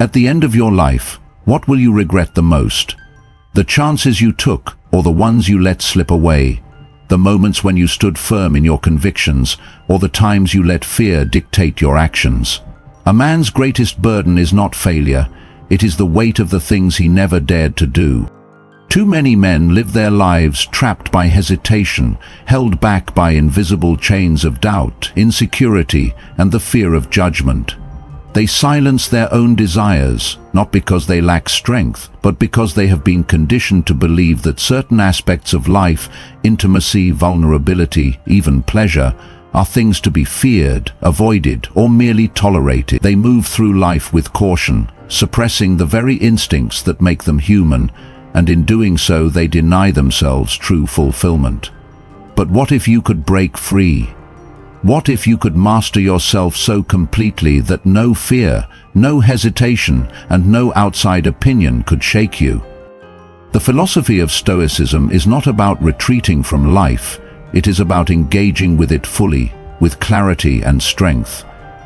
At the end of your life, what will you regret the most? The chances you took or the ones you let slip away? The moments when you stood firm in your convictions or the times you let fear dictate your actions? A man's greatest burden is not failure, it is the weight of the things he never dared to do. Too many men live their lives trapped by hesitation, held back by invisible chains of doubt, insecurity, and the fear of judgment. They silence their own desires, not because they lack strength, but because they have been conditioned to believe that certain aspects of life, intimacy, vulnerability, even pleasure, are things to be feared, avoided, or merely tolerated. They move through life with caution, suppressing the very instincts that make them human, and in doing so they deny themselves true fulfillment. But what if you could break free? What if you could master yourself so completely that no fear, no hesitation, and no outside opinion could shake you? The philosophy of Stoicism is not about retreating from life, it is about engaging with it fully, with clarity and strength.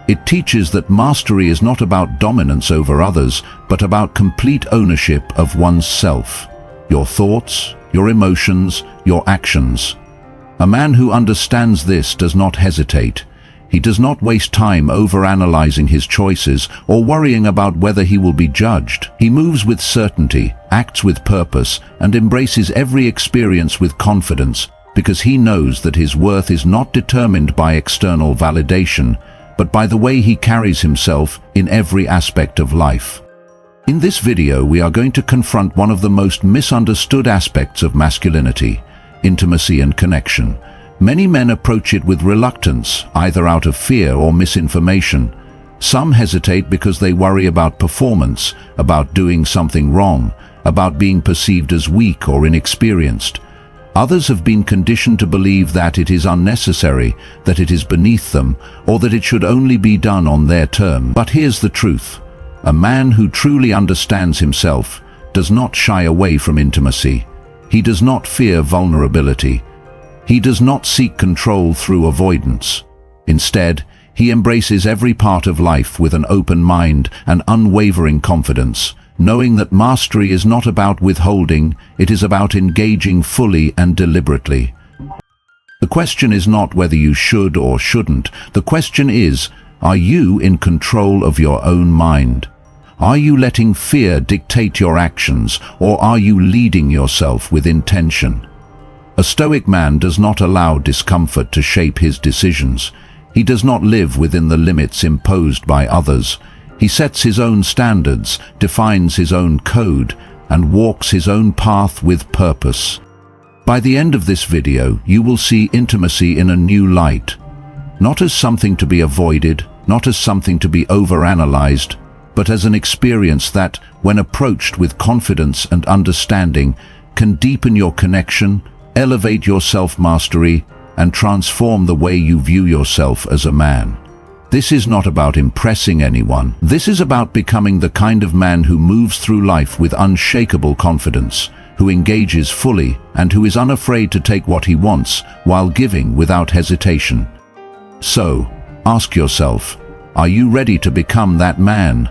It teaches that mastery is not about dominance over others, but about complete ownership of one's self, your thoughts, your emotions, your actions. A man who understands this does not hesitate. He does not waste time overanalyzing his choices or worrying about whether he will be judged. He moves with certainty, acts with purpose, and embraces every experience with confidence, because he knows that his worth is not determined by external validation, but by the way he carries himself in every aspect of life. In this video, we are going to confront one of the most misunderstood aspects of masculinity: intimacy and connection. Many men approach it with reluctance, either out of fear or misinformation. Some hesitate because they worry about performance, about doing something wrong, about being perceived as weak or inexperienced. Others have been conditioned to believe that it is unnecessary, that it is beneath them, or that it should only be done on their terms. But here's the truth. A man who truly understands himself does not shy away from intimacy. He does not fear vulnerability. He does not seek control through avoidance. Instead, he embraces every part of life with an open mind and unwavering confidence, knowing that mastery is not about withholding, it is about engaging fully and deliberately. The question is not whether you should or shouldn't. The question is, are you in control of your own mind? Are you letting fear dictate your actions, or are you leading yourself with intention? A Stoic man does not allow discomfort to shape his decisions. He does not live within the limits imposed by others. He sets his own standards, defines his own code, and walks his own path with purpose. By the end of this video, you will see intimacy in a new light. Not as something to be avoided, not as something to be overanalyzed, but as an experience that, when approached with confidence and understanding, can deepen your connection, elevate your self-mastery, and transform the way you view yourself as a man. This is not about impressing anyone. This is about becoming the kind of man who moves through life with unshakable confidence, who engages fully, and who is unafraid to take what he wants while giving without hesitation. So, ask yourself, are you ready to become that man?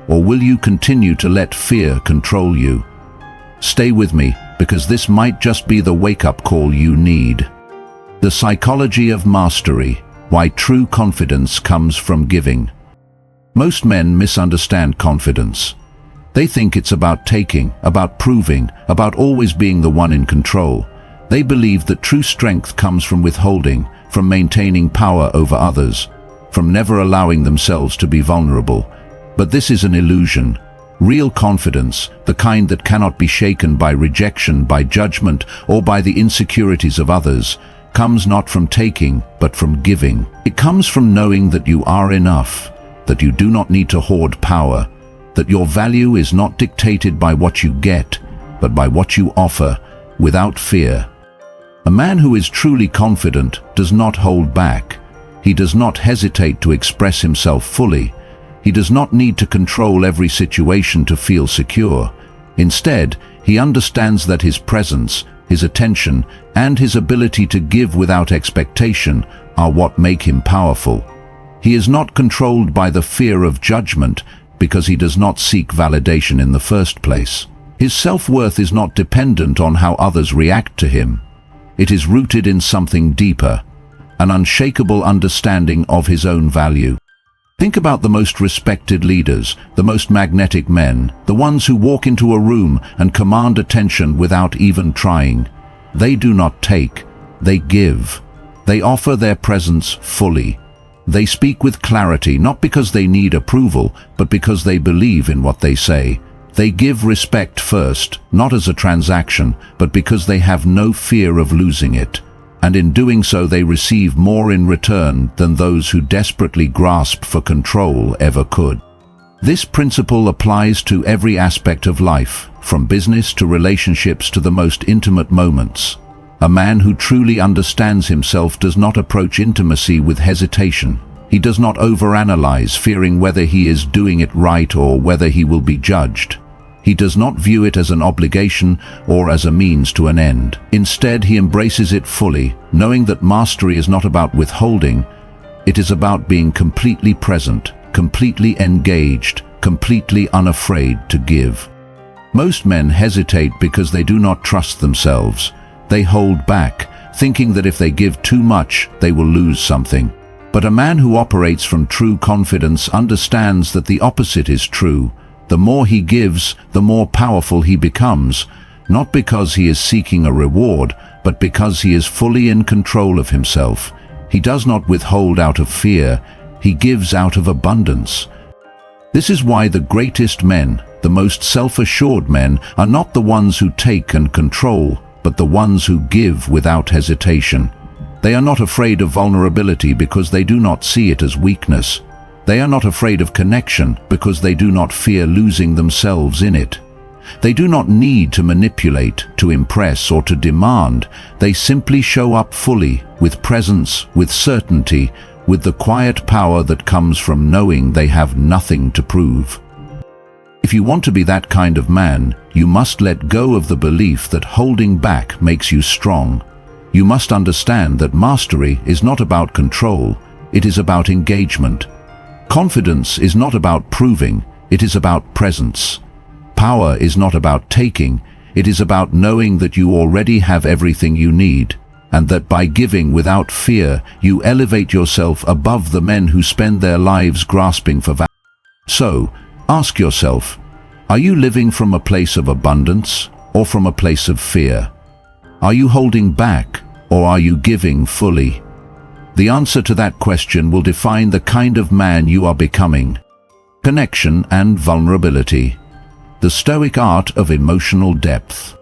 Or will you continue to let fear control you? Stay with me, because this might just be the wake-up call you need. The psychology of mastery: why true confidence comes from giving. Most men misunderstand confidence. They think it's about taking, about proving, about always being the one in control. They believe that true strength comes from withholding, from maintaining power over others, from never allowing themselves to be vulnerable. But this is an illusion. Real confidence, the kind that cannot be shaken by rejection, by judgment, or by the insecurities of others, comes not from taking, but from giving. It comes from knowing that you are enough, that you do not need to hoard power, that your value is not dictated by what you get, but by what you offer, without fear. A man who is truly confident does not hold back. He does not hesitate to express himself fully. He does not need to control every situation to feel secure. Instead, he understands that his presence, his attention, and his ability to give without expectation are what make him powerful. He is not controlled by the fear of judgment, because he does not seek validation in the first place. His self-worth is not dependent on how others react to him. It is rooted in something deeper, an unshakable understanding of his own value. Think about the most respected leaders, the most magnetic men, the ones who walk into a room and command attention without even trying. They do not take, they give. They offer their presence fully. They speak with clarity, not because they need approval, but because they believe in what they say. They give respect first, not as a transaction, but because they have no fear of losing it. And in doing so they receive more in return than those who desperately grasp for control ever could. This principle applies to every aspect of life, from business to relationships to the most intimate moments. A man who truly understands himself does not approach intimacy with hesitation. He does not overanalyze, fearing whether he is doing it right or whether he will be judged. He does not view it as an obligation or as a means to an end. Instead, he embraces it fully, knowing that mastery is not about withholding. It is about being completely present, completely engaged, completely unafraid to give. Most men hesitate because they do not trust themselves. They hold back, thinking that if they give too much, they will lose something. But a man who operates from true confidence understands that the opposite is true. The more he gives, the more powerful he becomes, not because he is seeking a reward, but because he is fully in control of himself. He does not withhold out of fear, he gives out of abundance. This is why the greatest men, the most self-assured men, are not the ones who take and control, but the ones who give without hesitation. They are not afraid of vulnerability because they do not see it as weakness. They are not afraid of connection because they do not fear losing themselves in it. They do not need to manipulate, to impress, or to demand. They simply show up fully, with presence, with certainty, with the quiet power that comes from knowing they have nothing to prove. If you want to be that kind of man, you must let go of the belief that holding back makes you strong. You must understand that mastery is not about control, it is about engagement. Confidence is not about proving, it is about presence. Power is not about taking, it is about knowing that you already have everything you need, and that by giving without fear, you elevate yourself above the men who spend their lives grasping for value. So, ask yourself, are you living from a place of abundance or from a place of fear? Are you holding back or are you giving fully? The answer to that question will define the kind of man you are becoming. Connection and vulnerability. The Stoic art of emotional depth.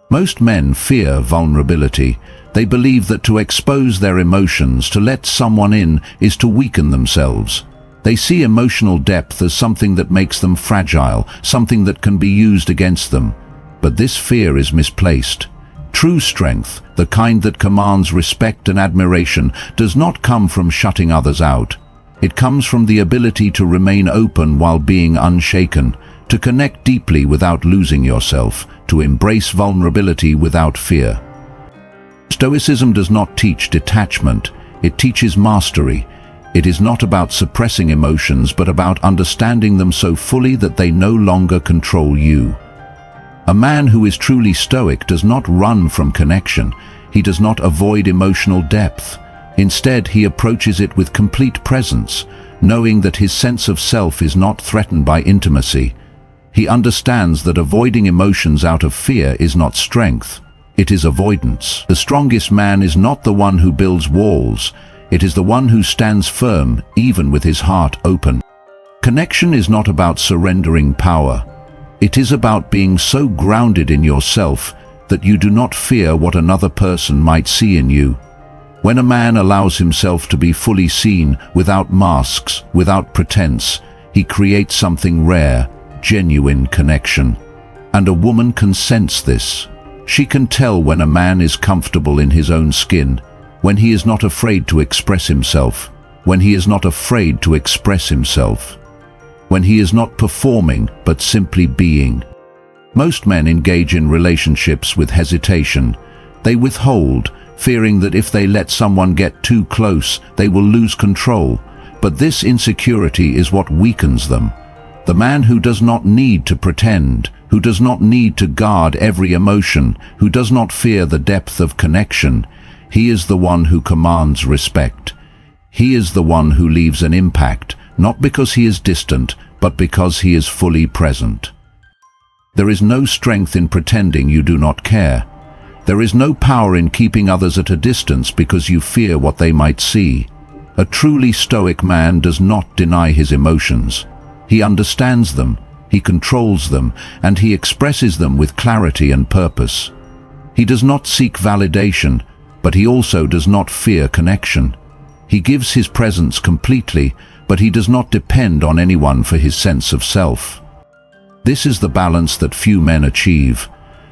Most men fear vulnerability. They believe that to expose their emotions, to let someone in, is to weaken themselves. They see emotional depth as something that makes them fragile, something that can be used against them. But this fear is misplaced. True strength, the kind that commands respect and admiration, does not come from shutting others out. It comes from the ability to remain open while being unshaken, to connect deeply without losing yourself, to embrace vulnerability without fear. Stoicism does not teach detachment, it teaches mastery. It is not about suppressing emotions, but about understanding them so fully that they no longer control you. A man who is truly stoic does not run from connection. He does not avoid emotional depth. Instead, he approaches it with complete presence, knowing that his sense of self is not threatened by intimacy. He understands that avoiding emotions out of fear is not strength. It is avoidance. The strongest man is not the one who builds walls. It is the one who stands firm, even with his heart open. Connection is not about surrendering power. It is about being so grounded in yourself that you do not fear what another person might see in you. When a man allows himself to be fully seen, without masks, without pretense, he creates something rare, genuine connection. And a woman can sense this. She can tell when a man is comfortable in his own skin, when he is not afraid to express himself, when he is not afraid to express himself, when he is not performing but simply being. Most men engage in relationships with hesitation. They withhold, fearing that if they let someone get too close, they will lose control. But this insecurity is what weakens them. The man who does not need to pretend, who does not need to guard every emotion, who does not fear the depth of connection, he is the one who commands respect. He is the one who leaves an impact, not because he is distant, but because he is fully present. There is no strength in pretending you do not care. There is no power in keeping others at a distance because you fear what they might see. A truly stoic man does not deny his emotions. He understands them, he controls them, and he expresses them with clarity and purpose. He does not seek validation, but he also does not fear connection. He gives his presence completely, but he does not depend on anyone for his sense of self. This is the balance that few men achieve.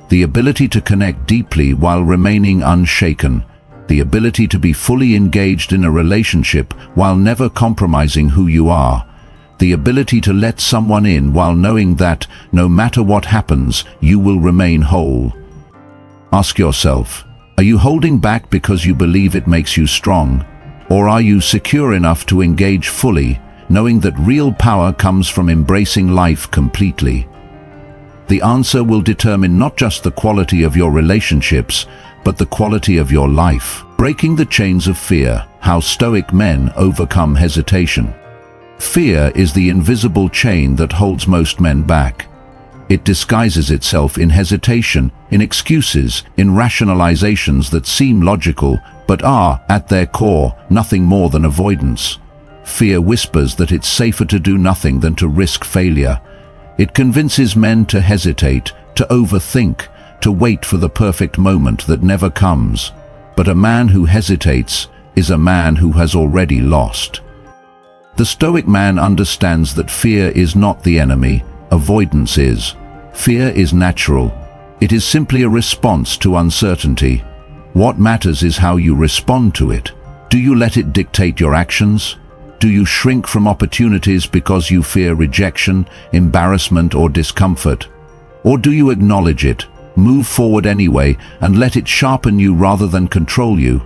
The ability to connect deeply while remaining unshaken. The ability to be fully engaged in a relationship while never compromising who you are. The ability to let someone in while knowing that, no matter what happens, you will remain whole. Ask yourself, are you holding back because you believe it makes you strong? Or are you secure enough to engage fully, knowing that real power comes from embracing life completely? The answer will determine not just the quality of your relationships, but the quality of your life. Breaking the chains of fear, how Stoic men overcome hesitation. Fear is the invisible chain that holds most men back. It disguises itself in hesitation, in excuses, in rationalizations that seem logical, but are, at their core, nothing more than avoidance. Fear whispers that it's safer to do nothing than to risk failure. It convinces men to hesitate, to overthink, to wait for the perfect moment that never comes. But a man who hesitates is a man who has already lost. The Stoic man understands that fear is not the enemy, avoidance is. Fear is natural. It is simply a response to uncertainty. What matters is how you respond to it. Do you let it dictate your actions? Do you shrink from opportunities because you fear rejection, embarrassment, or discomfort? Or do you acknowledge it, move forward anyway, and let it sharpen you rather than control you?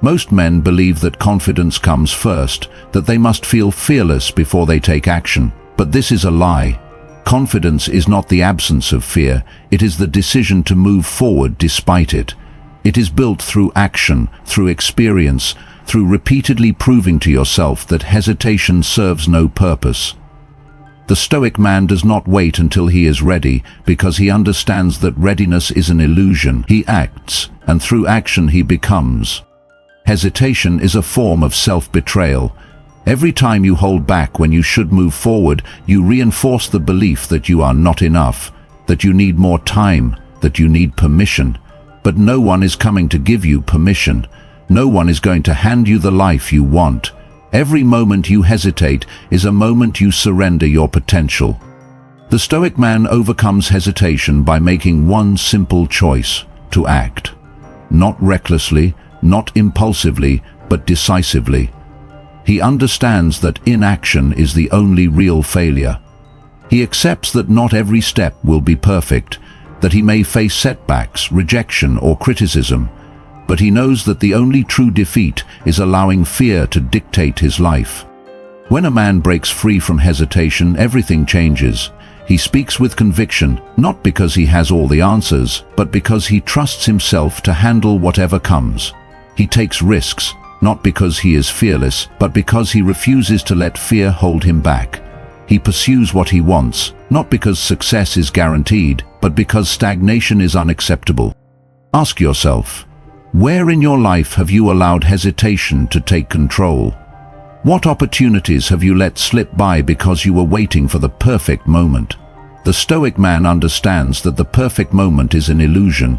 Most men believe that confidence comes first, that they must feel fearless before they take action. But this is a lie. Confidence is not the absence of fear, it is the decision to move forward despite it. It is built through action, through experience, through repeatedly proving to yourself that hesitation serves no purpose. The Stoic man does not wait until he is ready, because he understands that readiness is an illusion. He acts, and through action he becomes. Hesitation is a form of self-betrayal. Every time you hold back when you should move forward, you reinforce the belief that you are not enough, that you need more time, that you need permission. But no one is coming to give you permission. No one is going to hand you the life you want. Every moment you hesitate is a moment you surrender your potential. The Stoic man overcomes hesitation by making one simple choice: to act. Not recklessly, not impulsively, but decisively. He understands that inaction is the only real failure. He accepts that not every step will be perfect, that he may face setbacks, rejection, or criticism, but he knows that the only true defeat is allowing fear to dictate his life. When a man breaks free from hesitation, everything changes. He speaks with conviction, not because he has all the answers, but because he trusts himself to handle whatever comes. He takes risks, not because he is fearless, but because he refuses to let fear hold him back. He pursues what he wants, not because success is guaranteed, but because stagnation is unacceptable. Ask yourself, where in your life have you allowed hesitation to take control? What opportunities have you let slip by because you were waiting for the perfect moment? The Stoic man understands that the perfect moment is an illusion.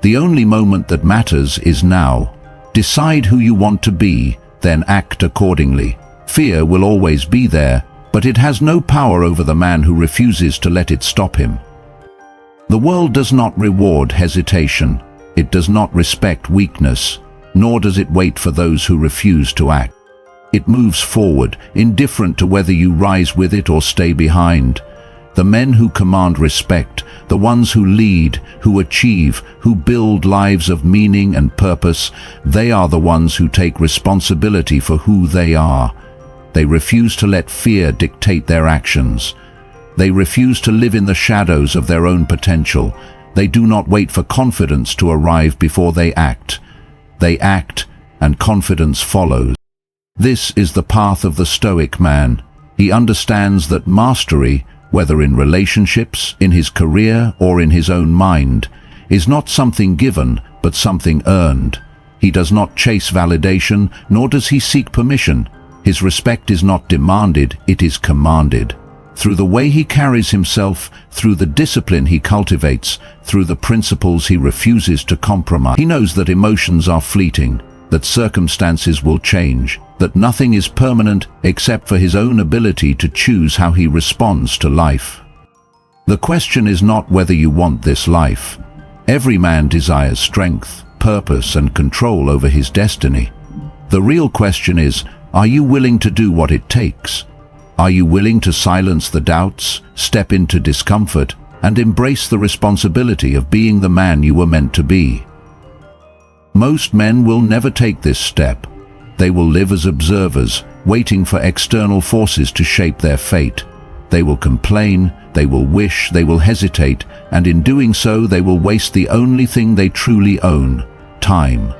The only moment that matters is now. Decide who you want to be, then act accordingly. Fear will always be there, but it has no power over the man who refuses to let it stop him. The world does not reward hesitation. It does not respect weakness, nor does it wait for those who refuse to act. It moves forward, indifferent to whether you rise with it or stay behind. The men who command respect, the ones who lead, who achieve, who build lives of meaning and purpose, they are the ones who take responsibility for who they are. They refuse to let fear dictate their actions. They refuse to live in the shadows of their own potential. They do not wait for confidence to arrive before they act. They act, and confidence follows. This is the path of the Stoic man. He understands that mastery, whether in relationships, in his career, or in his own mind, is not something given, but something earned. He does not chase validation, nor does he seek permission. His respect is not demanded, it is commanded. Through the way he carries himself, through the discipline he cultivates, through the principles he refuses to compromise. He knows that emotions are fleeting, that circumstances will change, that nothing is permanent except for his own ability to choose how he responds to life. The question is not whether you want this life. Every man desires strength, purpose, and control over his destiny. The real question is, are you willing to do what it takes? Are you willing to silence the doubts, step into discomfort, and embrace the responsibility of being the man you were meant to be? Most men will never take this step. They will live as observers, waiting for external forces to shape their fate. They will complain, they will wish, they will hesitate, and in doing so they will waste the only thing they truly own: time.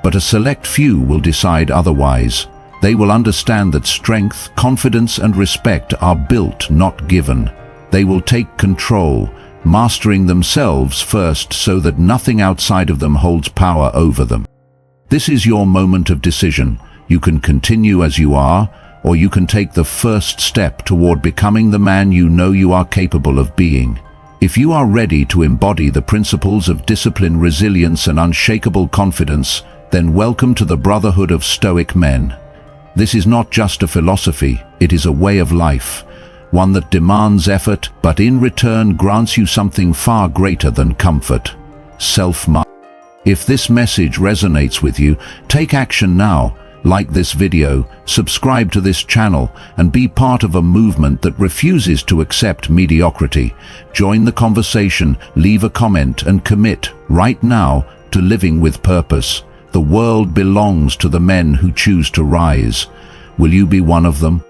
But a select few will decide otherwise. They will understand that strength, confidence, and respect are built, not given. They will take control, mastering themselves first so that nothing outside of them holds power over them. This is your moment of decision. You can continue as you are, or you can take the first step toward becoming the man you know you are capable of being. If you are ready to embody the principles of discipline, resilience, and unshakable confidence, then welcome to the brotherhood of Stoic men. This is not just a philosophy, it is a way of life, one that demands effort, but in return grants you something far greater than comfort: self-mastery. If this message resonates with you, take action now. Like this video, subscribe to this channel, and be part of a movement that refuses to accept mediocrity. Join the conversation, leave a comment, and commit right now to living with purpose. The world belongs to the men who choose to rise. Will you be one of them?